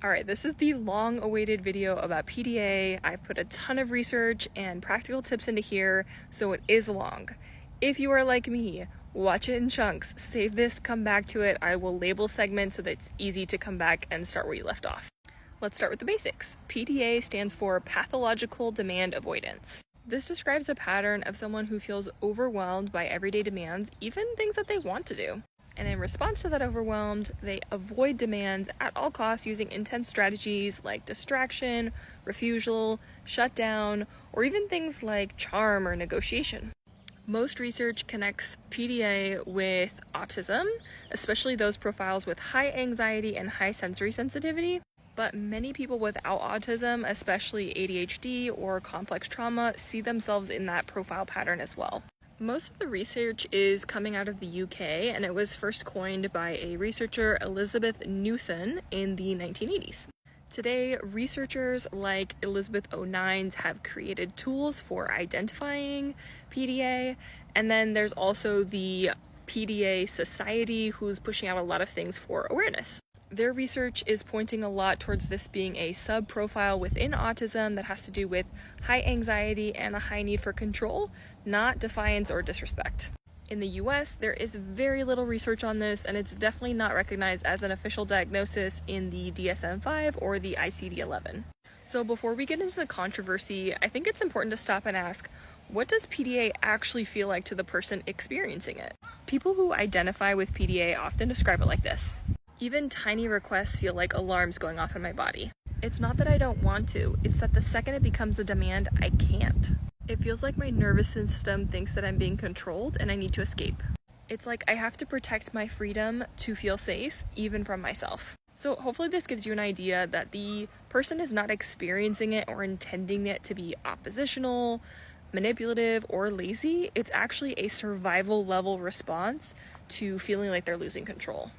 Alright, this is the long-awaited video about PDA. I've put a ton of research and practical tips into here, so it is long. If you are like me, watch it in chunks, save this, come back to it. I will label segments so that it's easy to come back and start where you left off. Let's start with the basics. PDA stands for Pathological Demand Avoidance. This describes a pattern of someone who feels overwhelmed by everyday demands, even things that they want to do. And in response to that overwhelmed, they avoid demands at all costs using intense strategies like distraction, refusal, shutdown, or even things like charm or negotiation. Most research connects PDA with autism, especially those profiles with high anxiety and high sensory sensitivity. But many people without autism, especially ADHD or complex trauma, see themselves in that profile pattern as well. Most of the research is coming out of the UK, and it was first coined by a researcher, Elizabeth Newson, in the 1980s. Today, researchers like Elizabeth O'Nines have created tools for identifying PDA, and then there's also the PDA Society, who's pushing out a lot of things for awareness. Their research is pointing a lot towards this being a sub-profile within autism that has to do with high anxiety and a high need for control, not defiance or disrespect. In the US, there is very little research on this, and it's definitely not recognized as an official diagnosis in the DSM-5 or the ICD-11. So before we get into the controversy, I think it's important to stop and ask, what does PDA actually feel like to the person experiencing it? People who identify with PDA often describe it like this. Even tiny requests feel like alarms going off in my body. It's not that I don't want to, it's that the second it becomes a demand, I can't. It feels like my nervous system thinks that I'm being controlled and I need to escape. It's like I have to protect my freedom to feel safe, even from myself. So hopefully this gives you an idea that the person is not experiencing it or intending it to be oppositional, manipulative, or lazy. It's actually a survival level response to feeling like they're losing control.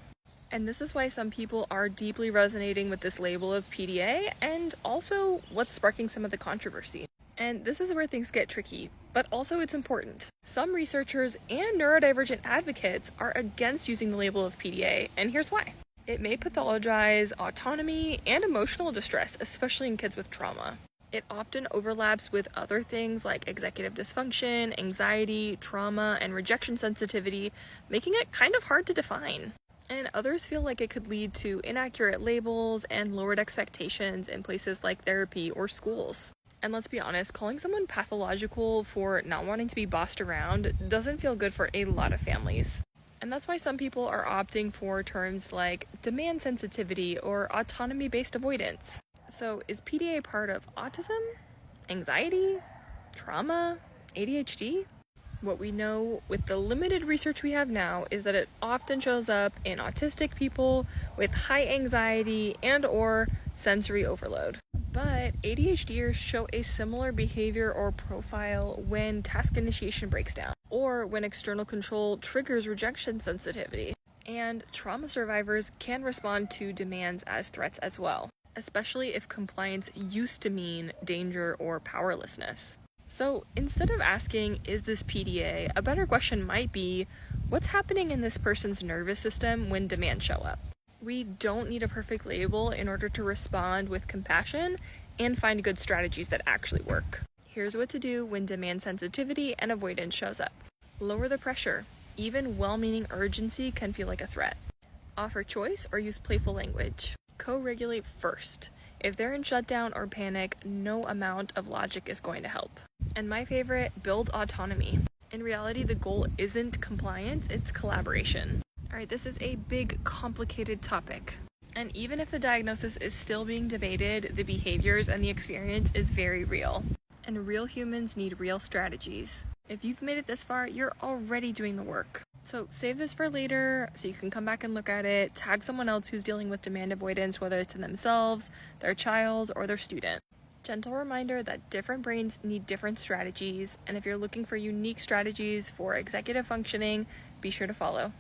And this is why some people are deeply resonating with this label of PDA, and also what's sparking some of the controversy. And this is where things get tricky, but also it's important. Some researchers and neurodivergent advocates are against using the label of PDA, and here's why. It may pathologize autonomy and emotional distress, especially in kids with trauma. It often overlaps with other things like executive dysfunction, anxiety, trauma, and rejection sensitivity, making it kind of hard to define. And others feel like it could lead to inaccurate labels and lowered expectations in places like therapy or schools. And let's be honest, calling someone pathological for not wanting to be bossed around doesn't feel good for a lot of families. And that's why some people are opting for terms like demand sensitivity or autonomy-based avoidance. So is PDA part of autism, anxiety, trauma, ADHD? What we know with the limited research we have now is that it often shows up in autistic people with high anxiety and or sensory overload. But ADHDers show a similar behavior or profile when task initiation breaks down, or when external control triggers rejection sensitivity. And trauma survivors can respond to demands as threats as well, especially if compliance used to mean danger or powerlessness. So instead of asking, is this PDA, a better question might be, what's happening in this person's nervous system when demands show up? We don't need a perfect label in order to respond with compassion and find good strategies that actually work. Here's what to do when demand sensitivity and avoidance shows up. Lower the pressure. Even well-meaning urgency can feel like a threat. Offer choice or use playful language. Co-regulate first. If they're in shutdown or panic, no amount of logic is going to help. And my favorite, build autonomy. In reality, the goal isn't compliance, it's collaboration. Alright, this is a big, complicated topic. And even if the diagnosis is still being debated, the behaviors and the experience is very real. And real humans need real strategies. If you've made it this far, you're already doing the work. So save this for later so you can come back and look at it, tag someone else who's dealing with demand avoidance, whether it's in themselves, their child, or their student. Gentle reminder that different brains need different strategies, and if you're looking for unique strategies for executive functioning, be sure to follow.